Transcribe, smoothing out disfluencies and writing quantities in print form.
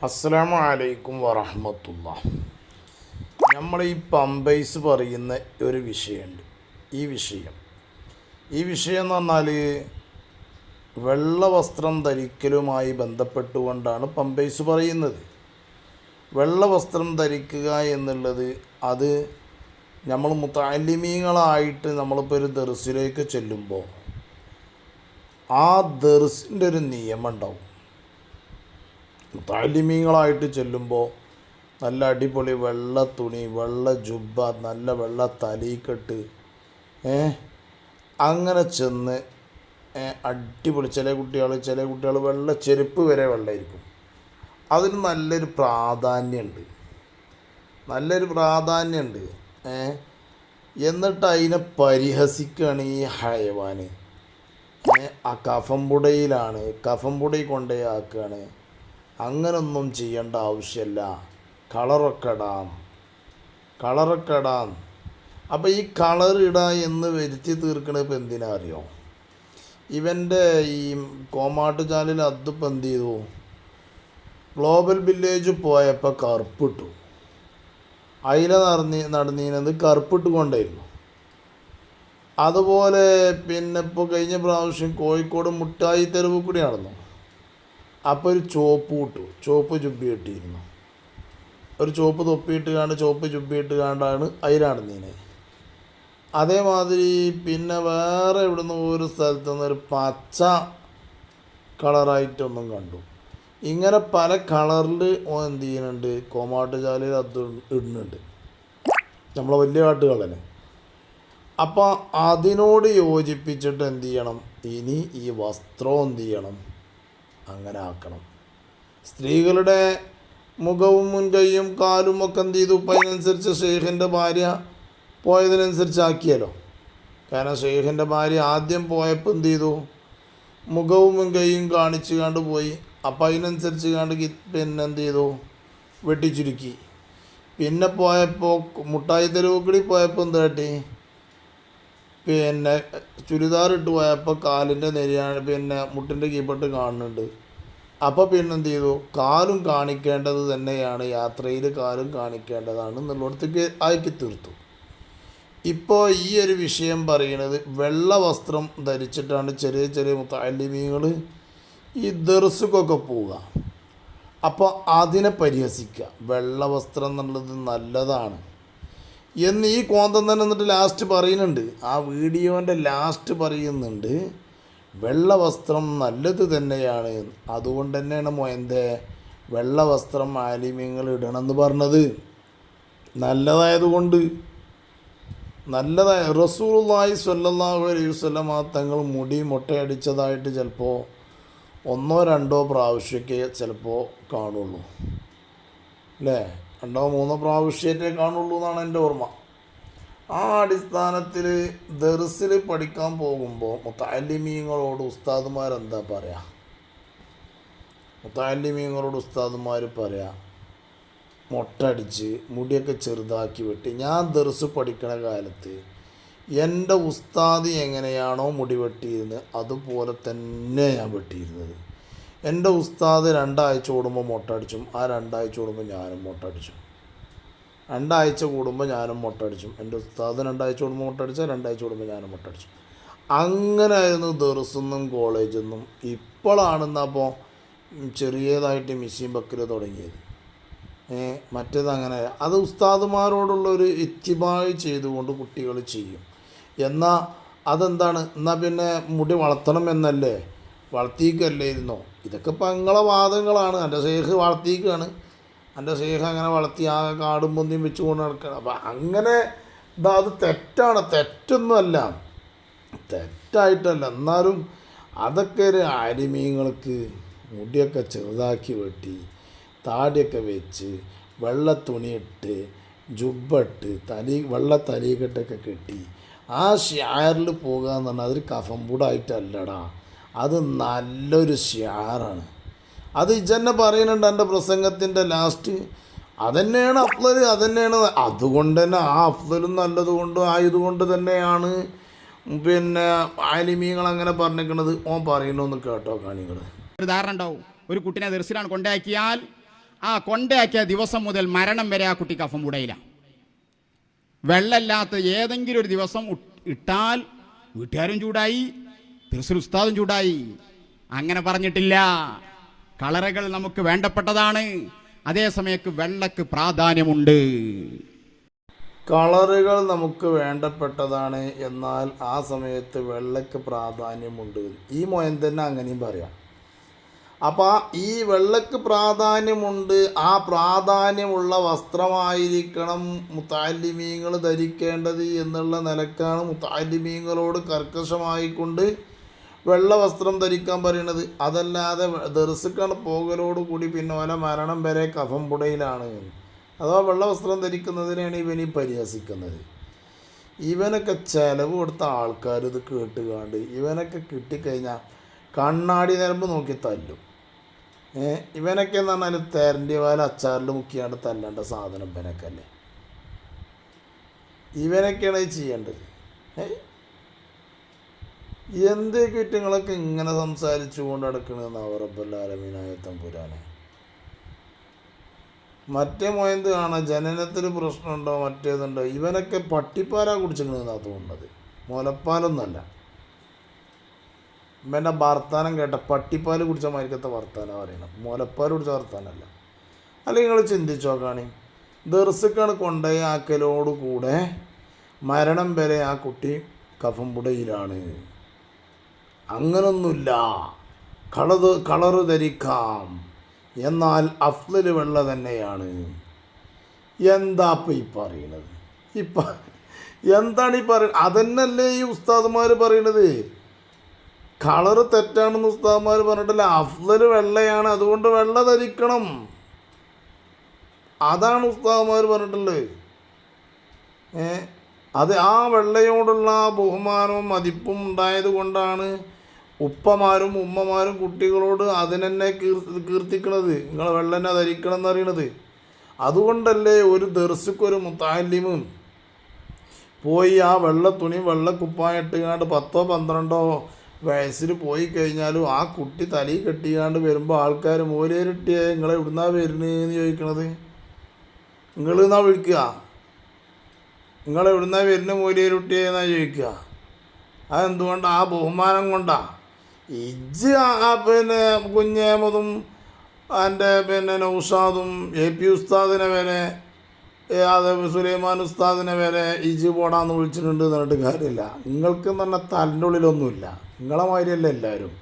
അസ്സലാമു അലൈക്കും വറഹ്മത്തുള്ളാഹി. നമ്മൾ ഈ പമ്പൈസ് പറയുന്ന ഒരു വിഷയമുണ്ട്. ഈ വിഷയം എന്ന് പറഞ്ഞാൽ വെള്ള വസ്ത്രം ധരിക്കലുമായി ബന്ധപ്പെട്ടുകൊണ്ടാണ് പമ്പൈസ് പറയുന്നത്. വെള്ള വസ്ത്രം ധരിക്കുക എന്നുള്ളത് അത് നമ്മൾ മുതഅല്ലിമീങ്ങളായിട്ട് നമ്മളിപ്പോൾ ഒരു ദർസിലേക്ക് ചെല്ലുമ്പോൾ ആ ദർസിൻ്റെ ഒരു നിയമം ഉണ്ടാവും. മുതഅല്ലിമീങ്ങളായിട്ട് ചെല്ലുമ്പോൾ നല്ല അടിപൊളി വെള്ള തുണി, വെള്ള ജുബ്ബ, നല്ല വെള്ള തലീക്കെട്ട്, അങ്ങനെ ചെന്ന് അടിപൊളി. ചില കുട്ടികൾ വെള്ള ചെരുപ്പ് വരെ വെള്ളമായിരിക്കും. അതിന് നല്ലൊരു പ്രാധാന്യമുണ്ട്. എന്നിട്ട് അതിനെ പരിഹസിക്കുകയാണ് ഈ ഹയവാന്. ആ കഫംപുടയിൽ കൊണ്ടേ ആക്കുകയാണ്. അങ്ങനൊന്നും ചെയ്യേണ്ട ആവശ്യമില്ല, കളറൊക്കെ ഇടാം. അപ്പോൾ ഈ കളറിടുക എന്ന് വരുത്തി തീർക്കണത് ഇപ്പം എന്തിനാ അറിയോ? ഇവൻ്റെ ഈ കോമാട്ടുചാലിൽ അതിപ്പോൾ എന്ത് ചെയ്തു, ഗ്ലോബൽ വില്ലേജ് പോയപ്പോൾ കറുപ്പിട്ടു. അതിൽ നടന്നിരുന്നത് കറുപ്പിട്ട് കൊണ്ടായിരുന്നു. അതുപോലെ പിന്നെ ഇപ്പോൾ കഴിഞ്ഞ പ്രാവശ്യം കോഴിക്കോട് മുട്ടായി തെരുവ് കൂടി നടന്നു. അപ്പോൾ ഒരു ചുവപ്പ് ജുബ്ബി കിട്ടിയിരുന്നു. ഒരു ചുവപ്പ് തൊപ്പിയിട്ട് ചുവപ്പ് ജുബ്ബിയിട്ട് കാണ്ടാണ് അതിൽ നടന്നീനെ. അതേമാതിരി പിന്നെ വേറെ ഇവിടുന്ന് ഒരു സ്ഥലത്തു നിന്ന് ഒരു പച്ച കളറായിട്ടൊന്നും കണ്ടു. ഇങ്ങനെ പല കളറിൽ എന്ത് ചെയ്യുന്നുണ്ട്, കോമാട്ടുചാലിൽ അത് ഇടുന്നുണ്ട്, നമ്മളെ വലിയ കാട്ടുകളനെ. അപ്പോൾ അതിനോട് യോജിപ്പിച്ചിട്ട് എന്ത് ചെയ്യണം, ഇനി ഈ വസ്ത്രം എന്ത് ചെയ്യണം, അങ്ങനെ ആക്കണം. സ്ത്രീകളുടെ മുഖവും മുൻകൈയും കാലും ഒക്കെ എന്ത് ചെയ്തു, ഇപ്പം അതിനനുസരിച്ച് ഷെയ്ഖിൻ്റെ ഭാര്യ പോയതിനനുസരിച്ച് ആക്കിയല്ലോ. കാരണം ഷെയ്ഖിൻ്റെ ഭാര്യ ആദ്യം പോയപ്പോൾ എന്ത് ചെയ്തു, മുഖവും മുൻകൈയും കാണിച്ചു പോയി. അപ്പം അതിനനുസരിച്ച് പിന്നെ എന്ത് ചെയ്തു, വെട്ടിച്ചുരുക്കി. പിന്നെ പോയപ്പോൾ മുട്ടായി തെരുവുകൂടി പോയപ്പോൾ എന്ത് കാട്ടി, പിന്നെ ചുരിദാറിട്ട് പോയപ്പോൾ കാലിൻ്റെ നെരിയാണ് പിന്നെ മുട്ടിൻ്റെ കീപ്പട്ട് കാണുന്നുണ്ട്. അപ്പോൾ പിന്നെ എന്ത് ചെയ്തു, കാലും കാണിക്കേണ്ടത് തന്നെയാണ്, യാത്രയിൽ കാലും കാണിക്കേണ്ടതാണ് എന്നുള്ളിടത്തേക്ക് ആക്കി തീർത്തു. ഇപ്പോൾ ഈ ഒരു വിഷയം പറയുന്നത് വെള്ള വസ്ത്രം ധരിച്ചിട്ടാണ് ചെറിയ മുതഅല്ലിമീങ്ങൾ ഈ ദർസുക്കൊക്കെ പോവുക. അപ്പോൾ അതിനെ പരിഹസിക്കുക, വെള്ള വസ്ത്രം എന്നുള്ളത് നല്ലതാണ് എന്ന് ഈ കോന്തം തന്നെ എന്നിട്ട് ലാസ്റ്റ് പറയുന്നുണ്ട്. ആ വീഡിയോൻ്റെ ലാസ്റ്റ് പറയുന്നുണ്ട്, വെള്ള വസ്ത്രം നല്ലത് തന്നെയാണ്. അതുകൊണ്ട് തന്നെയാണ് മൊയന്തേ വെള്ള വസ്ത്രം ആലിമ്യങ്ങൾ ഇടണമെന്ന് പറഞ്ഞത്. നല്ലതായതുകൊണ്ട്. റസൂലുള്ളാഹി സ്വല്ലല്ലാഹു അലൈഹി വസല്ലം തങ്ങൾ മുടി മുട്ടയടിച്ചതായിട്ട് ചിലപ്പോൾ 1-2 പ്രാവശ്യമൊക്കെ ചിലപ്പോൾ കാണുള്ളൂ, അല്ലേ? 2-3 പ്രാവശ്യമേ കാണുള്ളൂ എന്നാണ് എൻ്റെ ഓർമ്മ. ആ അടിസ്ഥാനത്തിൽ ദർസിൽ പഠിക്കാൻ പോകുമ്പോൾ മുതഅല്ലിമീങ്ങളോട് ഉസ്താദുമാരെന്താ പറയുക? ഉസ്താദുമാർ പറയാ, മൊട്ടടിച്ച് മുടിയൊക്കെ ചെറുതാക്കി വെട്ടി. ഞാൻ ദർസ് പഠിക്കണ കാലത്ത് എൻ്റെ ഉസ്താദ് എങ്ങനെയാണോ മുടി വെട്ടിയിരുന്നത് അതുപോലെ തന്നെ ഞാൻ വെട്ടിയിരുന്നത്. എൻ്റെ ഉസ്താദ് 2 ആഴ്ച കൂടുമ്പോൾ മൊട്ടടിച്ചും, ആ 2 ആഴ്ച കൂടുമ്പോൾ ഞാനും മൊട്ടടിച്ചും. 2 ആഴ്ച കൂടുമ്പോൾ ഞാനും മൊട്ടടിച്ചും. എൻ്റെ ഉസ്താദ് 2 ആഴ്ച കൂടുമ്പോൾ മൊട്ടടിച്ചാൽ 2 ആഴ്ച കൂടുമ്പോൾ ഞാനും മൊട്ടടിച്ചും. അങ്ങനെയായിരുന്നു ദർസെന്നും കോളേജെന്നും. ഇപ്പോഴാണെന്നപ്പോൾ ചെറിയതായിട്ട് മിഷീൻ ബക്കൽ തുടങ്ങിയത്. മറ്റേത് അങ്ങനെ. അത് ഉസ്താദുമാരോടുള്ളൊരു ഇത്തിബായ് ചെയ്തുകൊണ്ട് കുട്ടികൾ ചെയ്യും. എന്നാൽ അതെന്താണ്, എന്നാൽ പിന്നെ മുടി വളർത്തണം എന്നല്ലേ, വളർത്തിക്കല്ലായിരുന്നോ? ഇതൊക്കെ ഇപ്പം നിങ്ങളെ വാദങ്ങളാണ്. എൻ്റെ ഷെയ്ഖ് വളർത്തിക്കുകയാണ്, എൻ്റെ ഷെയ്ഖ് അങ്ങനെ വളർത്തി ആ കാടും പൊന്തിയും വെച്ച് കൊണ്ട് നടക്കണം. അപ്പം അങ്ങനെ അത് തെറ്റൊന്നുമല്ല, തെറ്റായിട്ടല്ല. എന്നാലും അതൊക്കെ ഒരു ആലിമീങ്ങൾക്ക് മുടിയൊക്കെ ചെറുതാക്കി വെട്ടി, താടിയൊക്കെ വെച്ച്, വെള്ള തുണിയിട്ട്, ജുബ്ബട്ട്, വെള്ള തലീകെട്ടൊക്കെ കെട്ടി ആ ഷിആറിൽ പോകുക എന്ന് പറഞ്ഞാൽ അതൊരു കഫംപൂടായിട്ടല്ലടാ, അത് നല്ലൊരു ഷിആറാണ്. അത് ഇജന്നെ പറയുന്നുണ്ട് എൻ്റെ പ്രസംഗത്തിൻ്റെ ലാസ്റ്റ്. അതന്നെയാണ് അഫ്ളൽ, അതുകൊണ്ട് തന്നെ ആ അഫ്ളലും നല്ലതുകൊണ്ട് ആയതുകൊണ്ട് തന്നെയാണ് പിന്നെ ആലിമീങ്ങൾ അങ്ങനെ പറഞ്ഞിരിക്കുന്നത്. ഓൻ പറയണമെന്ന് കേട്ടോ കാണികൾ. ഒരു ധാരണ ഉണ്ടാവും, ഒരു കുട്ടിനെ ദർസിലാണ് കൊണ്ടാക്കിയാൽ ആ കൊണ്ടയാക്കിയ ദിവസം മുതൽ മരണം വരെ ആ കുട്ടി കഫം ഉടയില്ല. വെള്ളമില്ലാത്ത ഏതെങ്കിലും ഒരു ദിവസം ഇട്ടാൽ വീട്ടുകാരും ചൂടായി, തൃശ്ശൂർ ഉസ്താദും ചൂടായി. അങ്ങനെ പറഞ്ഞിട്ടില്ല. കളറുകൾ നമുക്ക് വേണ്ടപ്പെട്ടതാണ്, അതേസമയത്ത് വെള്ളക്ക് പ്രാധാന്യമുണ്ട്. കളറുകൾ നമുക്ക് വേണ്ടപ്പെട്ടതാണ്, എന്നാൽ ആ സമയത്ത് വെള്ളക്ക് പ്രാധാന്യമുണ്ട്. ഈ മോയൻ തന്നെ അങ്ങനെയും പറയാം. അപ്പോൾ ഈ വെള്ളക്ക് പ്രാധാന്യമുണ്ട്, ആ പ്രാധാന്യമുള്ള വസ്ത്രമായിരിക്കണം മുത്തഅല്ലിമീങ്ങൾ ധരിക്കേണ്ടത് എന്നുള്ള നിലക്കാണ് മുത്തഅല്ലിമീങ്ങളോട് കർക്കശമായിക്കൊണ്ട് വെള്ള വസ്ത്രം ധരിക്കാൻ പറയുന്നത്. അതല്ലാതെ ദർസുക്കാണ് പോകലോടുകൂടി പിന്നെ ഓല മരണം വരെ കഫം പുടയിലാണ്, അഥവാ വെള്ള വസ്ത്രം ധരിക്കുന്നതിനാണ് ഇവനീ പരിഹസിക്കുന്നത്. ഇവനൊക്കെ ചിലവ് കൊടുത്ത ആൾക്കാർ ഇത് കേട്ടുകാണ്ട് ഇവനൊക്കെ കിട്ടിക്കഴിഞ്ഞാൽ കണ്ണാടി നരമ്പ് നോക്കി തല്ലും. ഇവനൊക്കെ എന്ന് പറഞ്ഞാൽ തെരണ്ടി വാല അച്ചാറിൽ മുക്കിയാണ്ട് തല്ലേണ്ട സാധനം ഇവനൊക്കെ അല്ലേ. ഇവനൊക്കെയാണ് ഇത് ചെയ്യേണ്ടത്. എന്തേ കുറ്റങ്ങളൊക്കെ ഇങ്ങനെ സംസാരിച്ചു കൊണ്ട് നടക്കണമെന്നാണ് റബ്ബുൽ ആലമീനായ തമ്പുരാനെ. മറ്റേ മോയന്ത് കാണാം ജനനത്തിൽ പ്രശ്നമുണ്ടോ മറ്റേതുണ്ടോ. ഇവനൊക്കെ പട്ടിപ്പാലാ കുടിച്ചിരിക്കണമെന്നാണ് തോന്നുന്നത്, മുലപ്പാലൊന്നുമല്ല. ഇവൻ്റെ വർത്താനം കേട്ട പട്ടിപ്പാൽ കുടിച്ച മാതിരിക്കത്തെ വർത്താനം പറയണം, മുലപ്പാൽ കുടിച്ച വർത്താനമല്ല. അല്ലെങ്കിൽ നിങ്ങൾ ചിന്തിച്ചു നോക്കാണ്, ദർസുക്കാണ് കൊണ്ടുപോയി ആക്കലോടുകൂടെ മരണം വരെ ആ കുട്ടി കഫം പുടയിലാണ്. അങ്ങനൊന്നുമില്ല, കളറ് ധരിക്കാം, എന്നാൽ അഫ്ളൽ വെള്ള തന്നെയാണ്. എന്താ ഇപ്പം ഈ പറയണത്? എന്താണ് ഈ പറയുന്നത്? അതന്നല്ലേ ഈ ഉസ്താദുമാർ പറയണത്. കളറ് തെറ്റാണെന്ന് ഉസ്താദുമാർ പറഞ്ഞിട്ടില്ല, അഫ്ളൽ വെള്ളയാണ്, അതുകൊണ്ട് വെള്ള ധരിക്കണം. അതാണ് ഉസ്താദുമാർ പറഞ്ഞിട്ടുള്ളത്. അത് ആ വെള്ളയോടുള്ള ബഹുമാനവും മതിപ്പും ഉണ്ടായത് കൊണ്ടാണ് ഉപ്പമാരും ഉമ്മമാരും കുട്ടികളോട് അതിനെന്നെ കീർത്തിക്കണത്, നിങ്ങൾ വെള്ളനെ ധരിക്കണം എന്നറിയണത്. അതുകൊണ്ടല്ലേ ഒരു ദർസുക്കൊരു മുത്തഅല്ലിമും പോയി ആ വെള്ള തുണി വെള്ള കുപ്പായിട്ടാണ്ട് 10 12 വയസ്സിൽ പോയി കഴിഞ്ഞാലും ആ കുട്ടി തലയിൽ കെട്ടിയാണ്ട് വരുമ്പോൾ ആൾക്കാർ മോലേരിട്ടിയെ നിങ്ങളെ എവിടുന്നാ വരുന്നതെന്ന് ചോദിക്കണത്. നിങ്ങളെന്നാ വിളിക്കുക, നിങ്ങളെവിടുന്നാ വരുന്ന മോലേരുട്ടിയെന്നാ ചോദിക്കുക. അതെന്തുകൊണ്ടാണ്? ആ ബഹുമാനം കൊണ്ടാണ്. ഇജ്ജ് പിന്നെ കുഞ്ഞേമതും എൻ്റെ നൗഷാദും AP ഉസ്താദിനെ വരെ അത് സുലൈമാൻ ഉസ്താദിനെ വരെ ഇജ്ജ് പോടാന്ന് വിളിച്ചിട്ടുണ്ട് എന്നിട്ട് കാര്യമില്ല. നിങ്ങൾക്ക് എന്ന് പറഞ്ഞാൽ തലിൻ്റെ ഉള്ളിലൊന്നുമില്ല, നിങ്ങളെ മാതിരിയല്ല എല്ലാവരും.